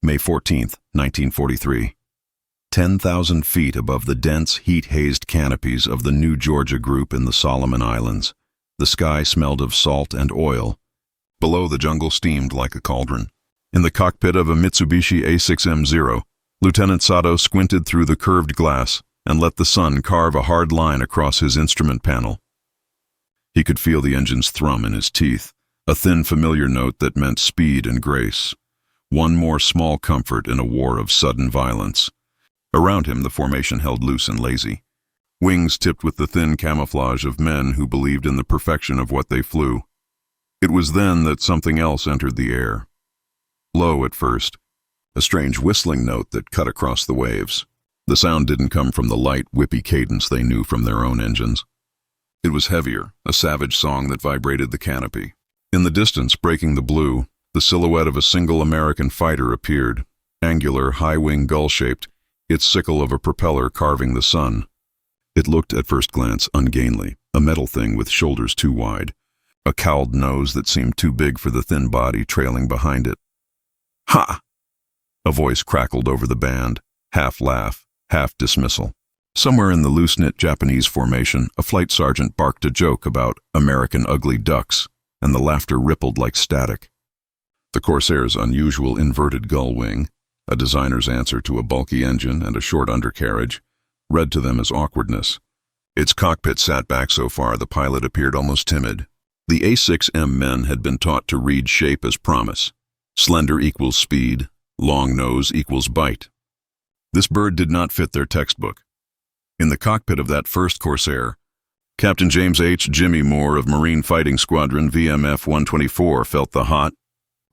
May 14, 1943. 10,000 feet above the dense, heat-hazed canopies of the New Georgia group in the Solomon Islands, the sky smelled of salt and oil. Below, the jungle steamed like a cauldron. In the cockpit of a Mitsubishi A6M0, Lieutenant Sato squinted through the curved glass and let the sun carve a hard line across his instrument panel. He could feel the engine's thrum in his teeth, a thin, familiar note that meant speed and grace. One more small comfort in a war of sudden violence. Around him, the formation held loose and lazy. Wings tipped with the thin camouflage of men who believed in the perfection of what they flew. It was then that something else entered the air. Low at first, a strange whistling note that cut across the waves. The sound didn't come from the light, whippy cadence they knew from their own engines. It was heavier, a savage song that vibrated the canopy. In the distance, breaking the blue, the silhouette of a single American fighter appeared, angular, high-wing gull-shaped, its sickle of a propeller carving the sun. It looked, at first glance, ungainly, a metal thing with shoulders too wide, a cowled nose that seemed too big for the thin body trailing behind it. "Ha!" A voice crackled over the band, half laugh, half dismissal. Somewhere in the loose-knit Japanese formation, a flight sergeant barked a joke about American ugly ducks, and the laughter rippled like static. The Corsair's unusual inverted gull wing, a designer's answer to a bulky engine and a short undercarriage, read to them as awkwardness. Its cockpit sat back so far the pilot appeared almost timid. The A6M men had been taught to read shape as promise. Slender equals speed, long nose equals bite. This bird did not fit their textbook. In the cockpit of that first Corsair, Captain James H. Jimmy Moore of Marine Fighting Squadron VMF 124 felt the hot,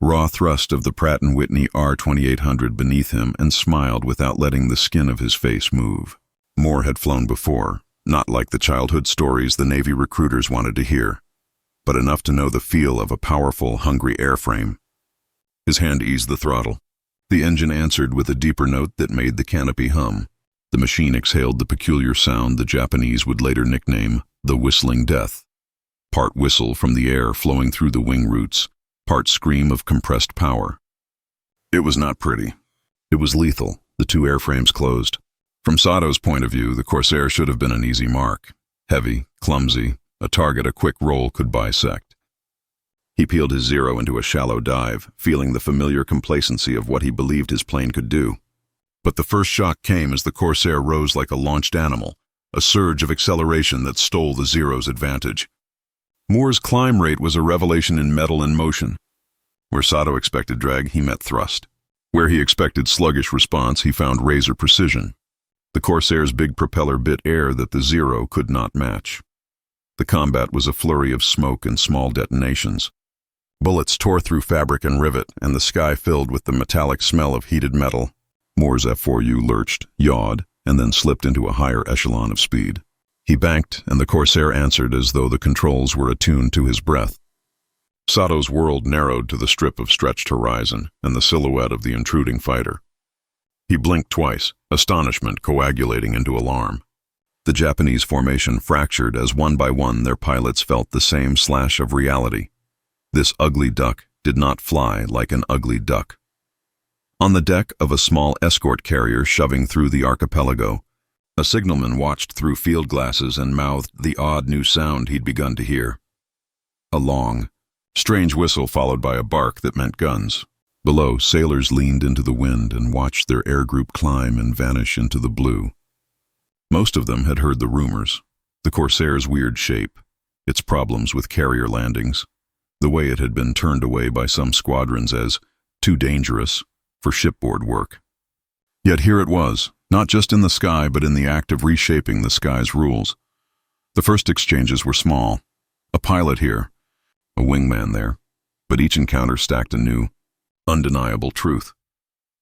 raw thrust of the Pratt & Whitney R2800 beneath him and smiled without letting the skin of his face move. Moore had flown before, not like the childhood stories the Navy recruiters wanted to hear, but enough to know the feel of a powerful, hungry airframe. His hand eased the throttle. The engine answered with a deeper note that made the canopy hum. The machine exhaled the peculiar sound the Japanese would later nickname the whistling death. Part whistle from the air flowing through the wing roots, part scream of compressed power. It was not pretty. It was lethal. The two airframes closed. From Sato's point of view, the Corsair should have been an easy mark. Heavy, clumsy, a target a quick roll could bisect. He peeled his Zero into a shallow dive, feeling the familiar complacency of what he believed his plane could do. But the first shock came as the Corsair rose like a launched animal, a surge of acceleration that stole the Zero's advantage. Moore's climb rate was a revelation in metal and motion. Where Sato expected drag, he met thrust. Where he expected sluggish response, he found razor precision. The Corsair's big propeller bit air that the Zero could not match. The combat was a flurry of smoke and small detonations. Bullets tore through fabric and rivet, and the sky filled with the metallic smell of heated metal. Moore's F4U lurched, yawed, and then slipped into a higher echelon of speed. He banked, and the Corsair answered as though the controls were attuned to his breath. Sato's world narrowed to the strip of stretched horizon and the silhouette of the intruding fighter. He blinked twice, astonishment coagulating into alarm. The Japanese formation fractured as one by one their pilots felt the same slash of reality. This ugly duck did not fly like an ugly duck. On the deck of a small escort carrier shoving through the archipelago, a signalman watched through field glasses and mouthed the odd new sound he'd begun to hear. A long, strange whistle followed by a bark that meant guns. Below, sailors leaned into the wind and watched their air group climb and vanish into the blue. Most of them had heard the rumors, the Corsair's weird shape, its problems with carrier landings, the way it had been turned away by some squadrons as too dangerous for shipboard work. Yet here it was, not just in the sky but in the act of reshaping the sky's rules. The first exchanges were small. A pilot here, a wingman there, but each encounter stacked a new, undeniable truth.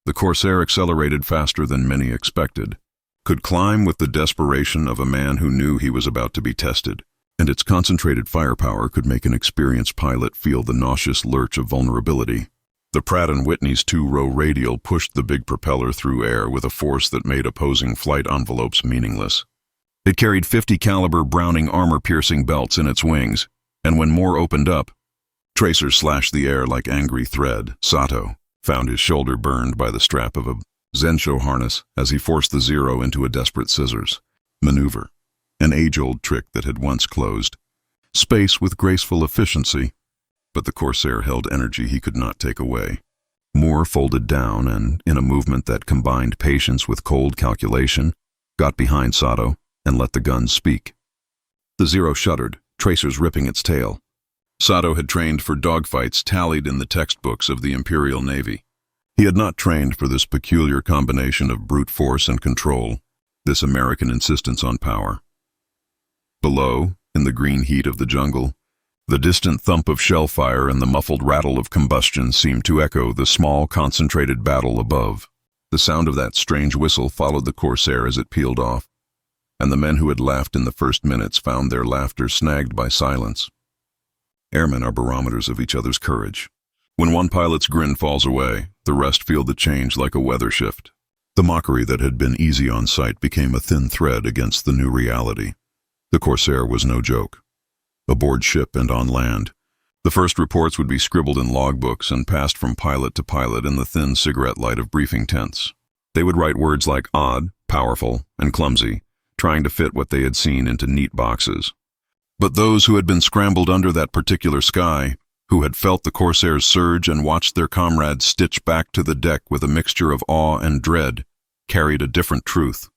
The Corsair accelerated faster than many expected, could climb with the desperation of a man who knew he was about to be tested, and its concentrated firepower could make an experienced pilot feel the nauseous lurch of vulnerability. The Pratt & Whitney's two-row radial pushed the big propeller through air with a force that made opposing flight envelopes meaningless. It carried 50 caliber Browning armor-piercing belts in its wings, and when Moore opened up, tracers slashed the air like angry thread. Sato, found his shoulder burned by the strap of a Zensho harness as he forced the Zero into a desperate scissors maneuver, an age-old trick that had once closed space with graceful efficiency. But the Corsair held energy he could not take away. Moore folded down and, in a movement that combined patience with cold calculation, got behind Sato and let the guns speak. The Zero shuddered, tracers ripping its tail. Sato had trained for dogfights tallied in the textbooks of the Imperial Navy. He had not trained for this peculiar combination of brute force and control, this American insistence on power. Below, in the green heat of the jungle, the distant thump of shellfire and the muffled rattle of combustion seemed to echo the small, concentrated battle above. The sound of that strange whistle followed the Corsair as it peeled off, and the men who had laughed in the first minutes found their laughter snagged by silence. Airmen are barometers of each other's courage. When one pilot's grin falls away, the rest feel the change like a weather shift. The mockery that had been easy on sight became a thin thread against the new reality. The Corsair was no joke. Aboard ship and on land, the first reports would be scribbled in logbooks and passed from pilot to pilot in the thin cigarette light of briefing tents. They would write words like odd, powerful, and clumsy, trying to fit what they had seen into neat boxes. But those who had been scrambled under that particular sky, who had felt the Corsair's surge and watched their comrades stitch back to the deck with a mixture of awe and dread, carried a different truth.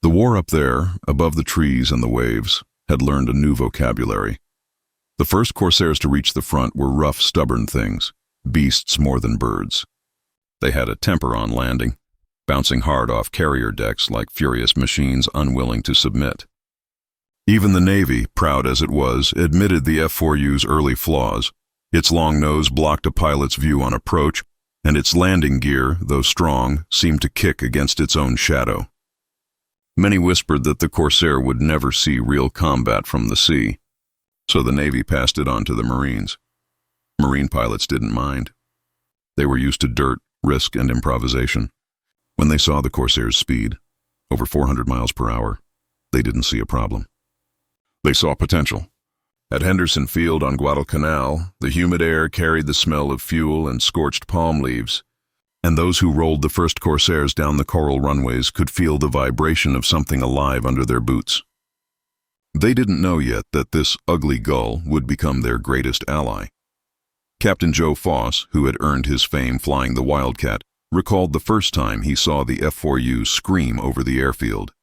The war up there, above the trees and the waves, had learned a new vocabulary. The first Corsairs to reach the front were rough, stubborn things, beasts more than birds. They had a temper on landing, bouncing hard off carrier decks like furious machines unwilling to submit. Even the Navy, proud as it was, admitted the F4U's early flaws. Its long nose blocked a pilot's view on approach, and its landing gear, though strong, seemed to kick against its own shadow. Many whispered that the Corsair would never see real combat from the sea, so the Navy passed it on to the Marines. Marine pilots didn't mind. They were used to dirt, risk, and improvisation. When they saw the Corsair's speed, over 400 miles per hour, they didn't see a problem. They saw potential. At Henderson Field on Guadalcanal, the humid air carried the smell of fuel and scorched palm leaves, and those who rolled the first Corsairs down the coral runways could feel the vibration of something alive under their boots. They didn't know yet that this ugly gull would become their greatest ally. Captain Joe Foss, who had earned his fame flying the Wildcat, recalled the first time he saw the F4U scream over the airfield.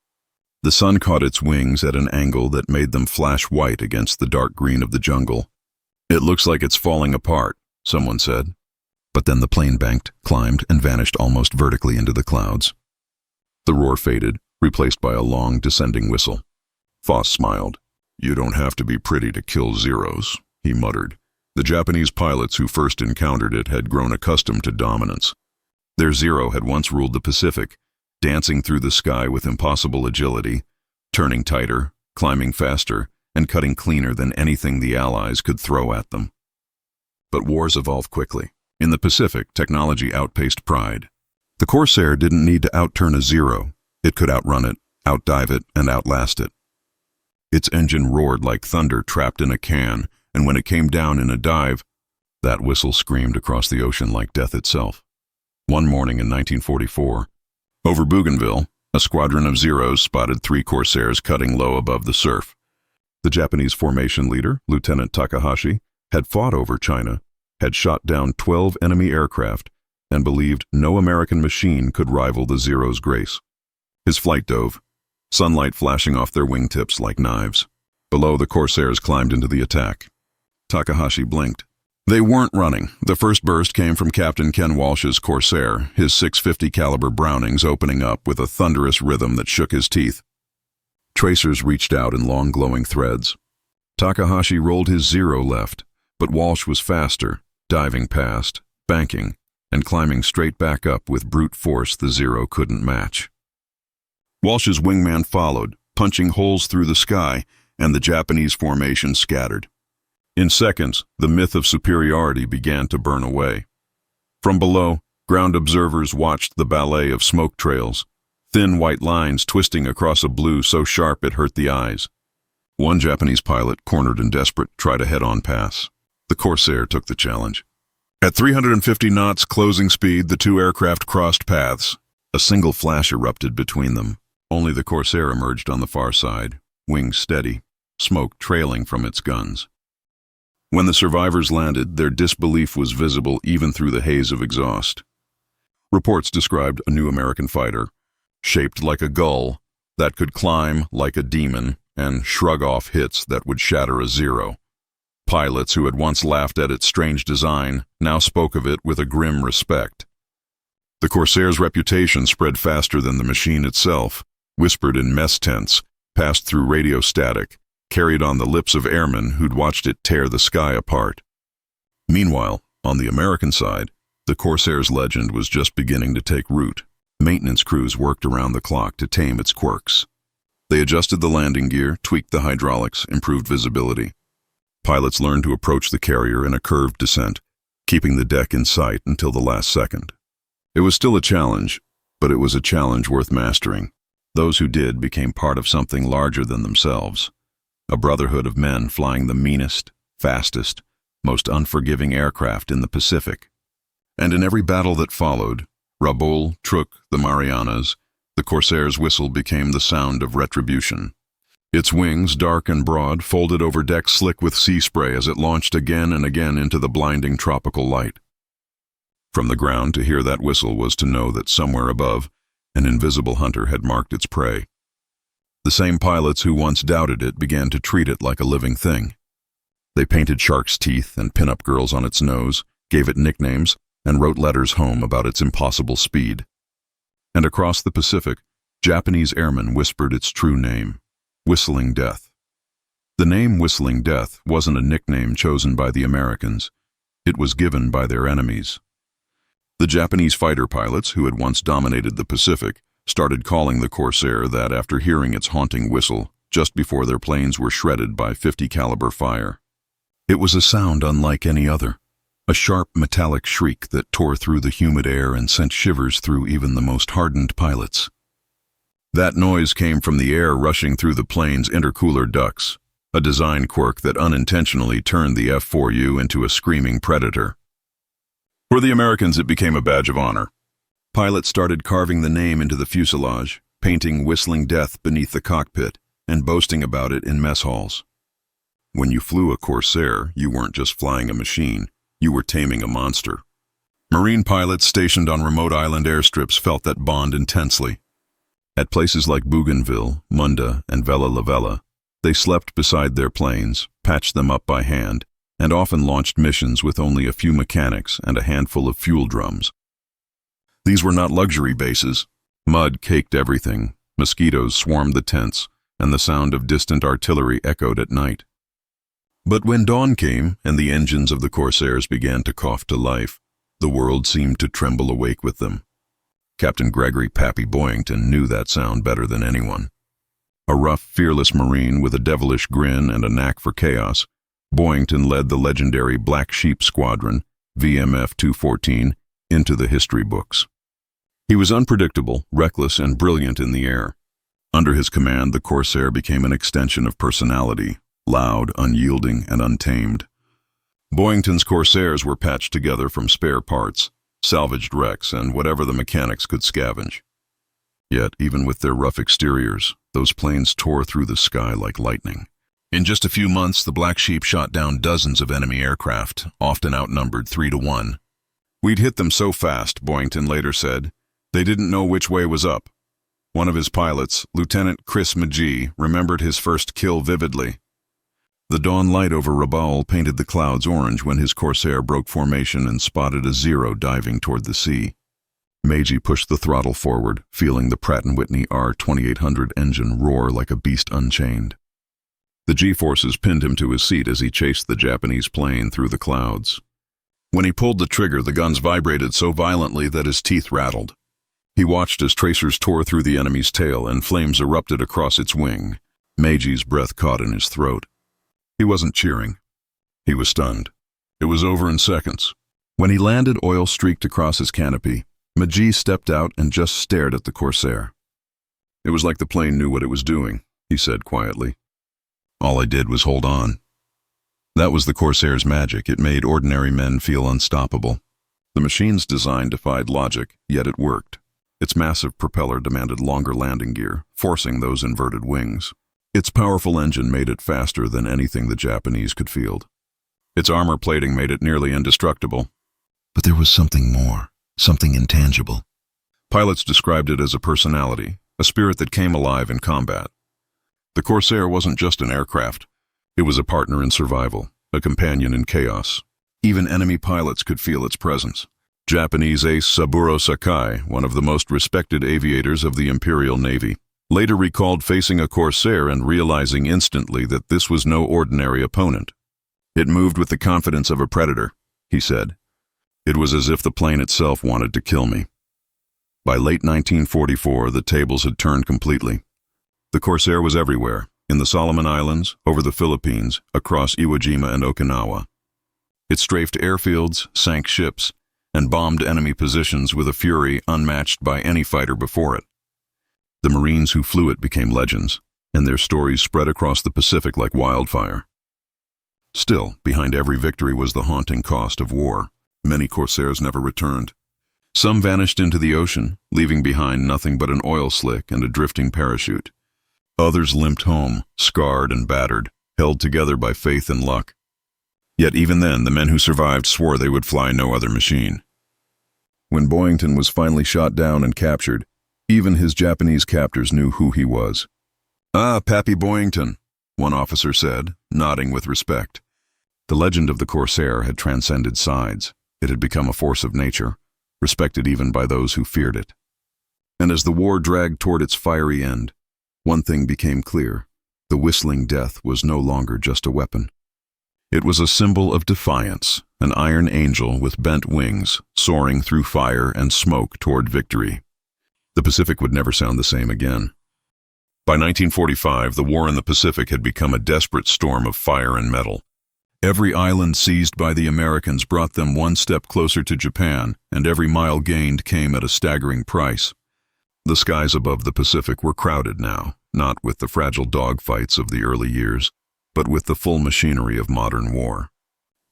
The sun caught its wings at an angle that made them flash white against the dark green of the jungle. "It looks like it's falling apart," someone said. But then the plane banked, climbed, and vanished almost vertically into the clouds. The roar faded, replaced by a long, descending whistle. Foss smiled. "You don't have to be pretty to kill Zeros," he muttered. The Japanese pilots who first encountered it had grown accustomed to dominance. Their Zero had once ruled the Pacific, dancing through the sky with impossible agility, turning tighter, climbing faster, and cutting cleaner than anything the Allies could throw at them. But wars evolve quickly. In the Pacific, technology outpaced pride. The Corsair didn't need to outturn a Zero. It could outrun it, outdive it, and outlast it. Its engine roared like thunder trapped in a can, and when it came down in a dive, that whistle screamed across the ocean like death itself. One morning in 1944, over Bougainville, a squadron of Zeros spotted 3 Corsairs cutting low above the surf. The Japanese formation leader, Lieutenant Takahashi, had fought over China, had shot down 12 enemy aircraft, and believed no American machine could rival the Zero's grace. His flight dove, sunlight flashing off their wingtips like knives. Below, the Corsairs climbed into the attack. Takahashi blinked. They weren't running. The first burst came from Captain Ken Walsh's Corsair, his .650 caliber Brownings opening up with a thunderous rhythm that shook his teeth. Tracers reached out in long glowing threads. Takahashi rolled his Zero left, but Walsh was faster, diving past, banking, and climbing straight back up with brute force the Zero couldn't match. Walsh's wingman followed, punching holes through the sky, and the Japanese formation scattered. In seconds, the myth of superiority began to burn away. From below, ground observers watched the ballet of smoke trails, thin white lines twisting across a blue so sharp it hurt the eyes. One Japanese pilot, cornered and desperate, tried a head-on pass. The Corsair took the challenge. At 350 knots closing speed, the two aircraft crossed paths. A single flash erupted between them. Only the Corsair emerged on the far side, wings steady, smoke trailing from its guns. When the survivors landed, their disbelief was visible even through the haze of exhaust. Reports described a new American fighter, shaped like a gull, that could climb like a demon and shrug off hits that would shatter a zero. Pilots who had once laughed at its strange design now spoke of it with a grim respect. The Corsair's reputation spread faster than the machine itself, whispered in mess tents, passed through radio static, carried on the lips of airmen who'd watched it tear the sky apart. Meanwhile, on the American side, the Corsair's legend was just beginning to take root. Maintenance crews worked around the clock to tame its quirks. They adjusted the landing gear, tweaked the hydraulics, improved visibility. Pilots learned to approach the carrier in a curved descent, keeping the deck in sight until the last second. It was still a challenge, but it was a challenge worth mastering. Those who did became part of something larger than themselves, a brotherhood of men flying the meanest, fastest, most unforgiving aircraft in the Pacific. And in every battle that followed, Rabaul, Truk, the Marianas, the Corsair's whistle became the sound of retribution. Its wings, dark and broad, folded over decks slick with sea spray as it launched again and again into the blinding tropical light. From the ground, to hear that whistle was to know that somewhere above, an invisible hunter had marked its prey. The same pilots who once doubted it began to treat it like a living thing. They painted shark's teeth and pin-up girls on its nose, gave it nicknames, and wrote letters home about its impossible speed. And across the Pacific, Japanese airmen whispered its true name, Whistling Death. The name Whistling Death wasn't a nickname chosen by the Americans. It was given by their enemies. The Japanese fighter pilots, who had once dominated the Pacific, started calling the Corsair that after hearing its haunting whistle, just before their planes were shredded by .50 caliber fire. It was a sound unlike any other, a sharp metallic shriek that tore through the humid air and sent shivers through even the most hardened pilots. That noise came from the air rushing through the plane's intercooler ducts, a design quirk that unintentionally turned the F4U into a screaming predator. For the Americans, it became a badge of honor. Pilots started carving the name into the fuselage, painting Whistling Death beneath the cockpit, and boasting about it in mess halls. When you flew a Corsair, you weren't just flying a machine, you were taming a monster. Marine pilots stationed on remote island airstrips felt that bond intensely. At places like Bougainville, Munda, and Vella La Vella, they slept beside their planes, patched them up by hand, and often launched missions with only a few mechanics and a handful of fuel drums. These were not luxury bases. Mud caked everything, mosquitoes swarmed the tents, and the sound of distant artillery echoed at night. But when dawn came and the engines of the Corsairs began to cough to life, the world seemed to tremble awake with them. Captain Gregory Pappy Boyington knew that sound better than anyone. A rough, fearless Marine with a devilish grin and a knack for chaos, Boyington led the legendary Black Sheep Squadron, VMF 214, into the history books. He was unpredictable, reckless, and brilliant in the air. Under his command, the Corsair became an extension of personality, loud, unyielding, and untamed. Boyington's Corsairs were patched together from spare parts, salvaged wrecks, and whatever the mechanics could scavenge. Yet, even with their rough exteriors, those planes tore through the sky like lightning. In just a few months, the Black Sheep shot down dozens of enemy aircraft, often outnumbered 3-1. "We'd hit them so fast," Boyington later said, "they didn't know which way was up." One of his pilots, Lieutenant Chris Magee, remembered his first kill vividly. The dawn light over Rabaul painted the clouds orange when his Corsair broke formation and spotted a Zero diving toward the sea. Magee pushed the throttle forward, feeling the Pratt & Whitney R2800 engine roar like a beast unchained. The G-forces pinned him to his seat as he chased the Japanese plane through the clouds. When he pulled the trigger, the guns vibrated so violently that his teeth rattled. He watched as tracers tore through the enemy's tail and flames erupted across its wing. Magee's breath caught in his throat. He wasn't cheering. He was stunned. It was over in seconds. When he landed, oil streaked across his canopy. Magee stepped out and just stared at the Corsair. "It was like the plane knew what it was doing," he said quietly. "All I did was hold on." That was the Corsair's magic. It made ordinary men feel unstoppable. The machine's design defied logic, yet it worked. Its massive propeller demanded longer landing gear, forcing those inverted wings. Its powerful engine made it faster than anything the Japanese could field. Its armor plating made it nearly indestructible. But there was something more, something intangible. Pilots described it as a personality, a spirit that came alive in combat. The Corsair wasn't just an aircraft. It was a partner in survival, a companion in chaos. Even enemy pilots could feel its presence. Japanese ace Saburo Sakai, one of the most respected aviators of the Imperial Navy, later recalled facing a Corsair and realizing instantly that this was no ordinary opponent. It moved with the confidence of a predator, he said. It was as if the plane itself wanted to kill me. By late 1944, the tables had turned completely. The Corsair was everywhere, in the Solomon Islands, over the Philippines, across Iwo Jima and Okinawa. It strafed airfields, sank ships, and bombed enemy positions with a fury unmatched by any fighter before it. The Marines who flew it became legends, and their stories spread across the Pacific like wildfire. Still, behind every victory was the haunting cost of war. Many Corsairs never returned. Some vanished into the ocean, leaving behind nothing but an oil slick and a drifting parachute. Others limped home, scarred and battered, held together by faith and luck. Yet even then, the men who survived swore they would fly no other machine. When Boyington was finally shot down and captured, even his Japanese captors knew who he was. "Ah, Pappy Boyington," one officer said, nodding with respect. The legend of the Corsair had transcended sides. It had become a force of nature, respected even by those who feared it. And as the war dragged toward its fiery end, one thing became clear. The whistling death was no longer just a weapon. It was a symbol of defiance, an iron angel with bent wings, soaring through fire and smoke toward victory. The Pacific would never sound the same again. By 1945, the war in the Pacific had become a desperate storm of fire and metal. Every island seized by the Americans brought them one step closer to Japan, and every mile gained came at a staggering price. The skies above the Pacific were crowded now, not with the fragile dogfights of the early years, but with the full machinery of modern war.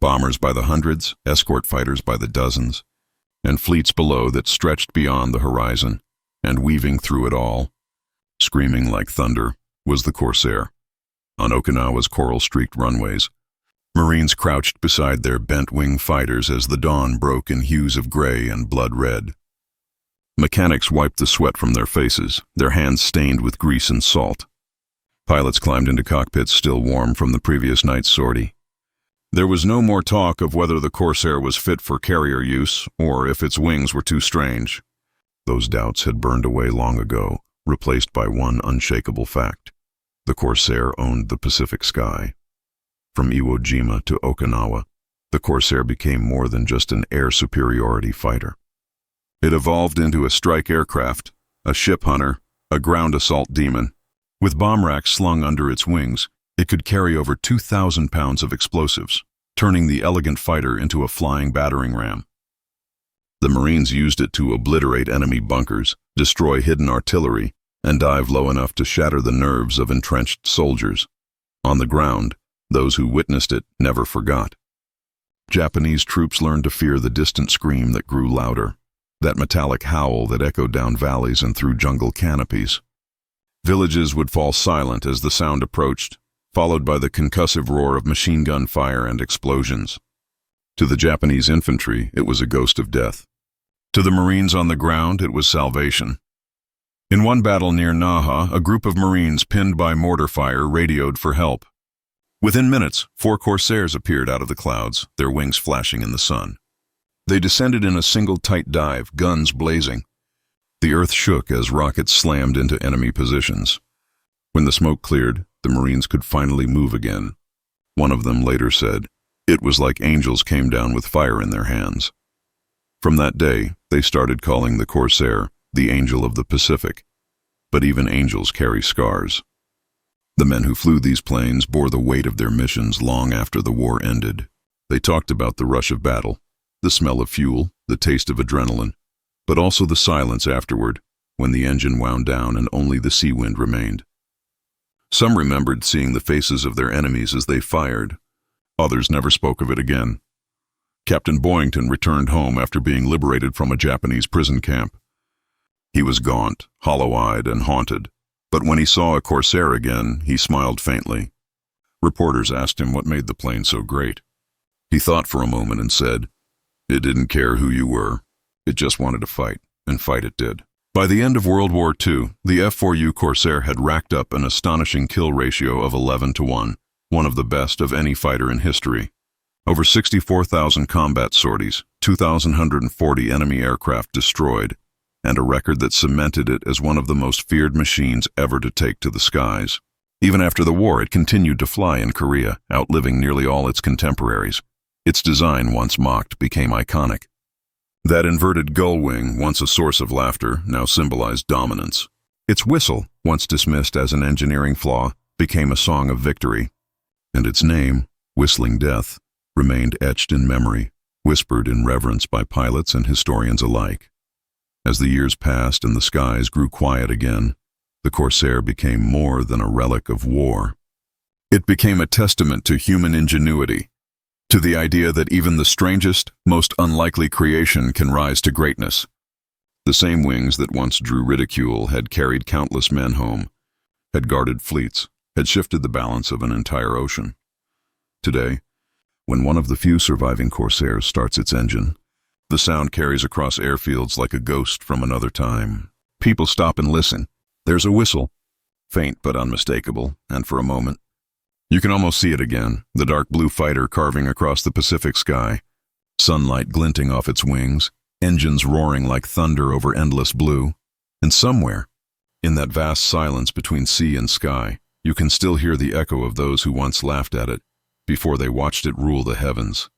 Bombers by the hundreds, escort fighters by the dozens, and fleets below that stretched beyond the horizon, and weaving through it all, screaming like thunder, was the Corsair. On Okinawa's coral-streaked runways, Marines crouched beside their bent-wing fighters as the dawn broke in hues of gray and blood red. Mechanics wiped the sweat from their faces, their hands stained with grease and salt. Pilots climbed into cockpits still warm from the previous night's sortie. There was no more talk of whether the Corsair was fit for carrier use or if its wings were too strange. Those doubts had burned away long ago, replaced by one unshakable fact. The Corsair owned the Pacific sky. From Iwo Jima to Okinawa, the Corsair became more than just an air superiority fighter. It evolved into a strike aircraft, a ship hunter, a ground assault demon. With bomb racks slung under its wings, it could carry over 2,000 pounds of explosives, turning the elegant fighter into a flying battering ram. The Marines used it to obliterate enemy bunkers, destroy hidden artillery, and dive low enough to shatter the nerves of entrenched soldiers. On the ground, those who witnessed it never forgot. Japanese troops learned to fear the distant scream that grew louder, that metallic howl that echoed down valleys and through jungle canopies. Villages would fall silent as the sound approached, followed by the concussive roar of machine gun fire and explosions. To the Japanese infantry, it was a ghost of death. To the Marines on the ground, it was salvation. In one battle near Naha, a group of Marines pinned by mortar fire radioed for help. Within minutes, 4 Corsairs appeared out of the clouds, their wings flashing in the sun. They descended in a single tight dive, guns blazing. The earth shook as rockets slammed into enemy positions. When the smoke cleared, the Marines could finally move again. One of them later said, "It was like angels came down with fire in their hands." From that day, they started calling the Corsair the Angel of the Pacific. But even angels carry scars. The men who flew these planes bore the weight of their missions long after the war ended. They talked about the rush of battle, the smell of fuel, the taste of adrenaline, but also the silence afterward, when the engine wound down and only the sea wind remained. Some remembered seeing the faces of their enemies as they fired. Others never spoke of it again. Captain Boyington returned home after being liberated from a Japanese prison camp. He was gaunt, hollow-eyed, and haunted, but when he saw a Corsair again, he smiled faintly. Reporters asked him what made the plane so great. He thought for a moment and said, "It didn't care who you were. It just wanted to fight, and fight it did." By the end of World War II, the F4U Corsair had racked up an astonishing kill ratio of 11-1, one of the best of any fighter in history. Over 64,000 combat sorties, 2,140 enemy aircraft destroyed, and a record that cemented it as one of the most feared machines ever to take to the skies. Even after the war, it continued to fly in Korea, outliving nearly all its contemporaries. Its design, once mocked, became iconic. That inverted gull wing, once a source of laughter, now symbolized dominance. Its whistle, once dismissed as an engineering flaw, became a song of victory. And its name, Whistling Death, remained etched in memory, whispered in reverence by pilots and historians alike. As the years passed and the skies grew quiet again, the Corsair became more than a relic of war. It became a testament to human ingenuity, to the idea that even the strangest, most unlikely creation can rise to greatness. The same wings that once drew ridicule had carried countless men home, had guarded fleets, had shifted the balance of an entire ocean. Today, when one of the few surviving Corsairs starts its engine, the sound carries across airfields like a ghost from another time. People stop and listen. There's a whistle, faint but unmistakable, and for a moment, you can almost see it again, the dark blue fighter carving across the Pacific sky, sunlight glinting off its wings, engines roaring like thunder over endless blue. And somewhere, in that vast silence between sea and sky, you can still hear the echo of those who once laughed at it, before they watched it rule the heavens.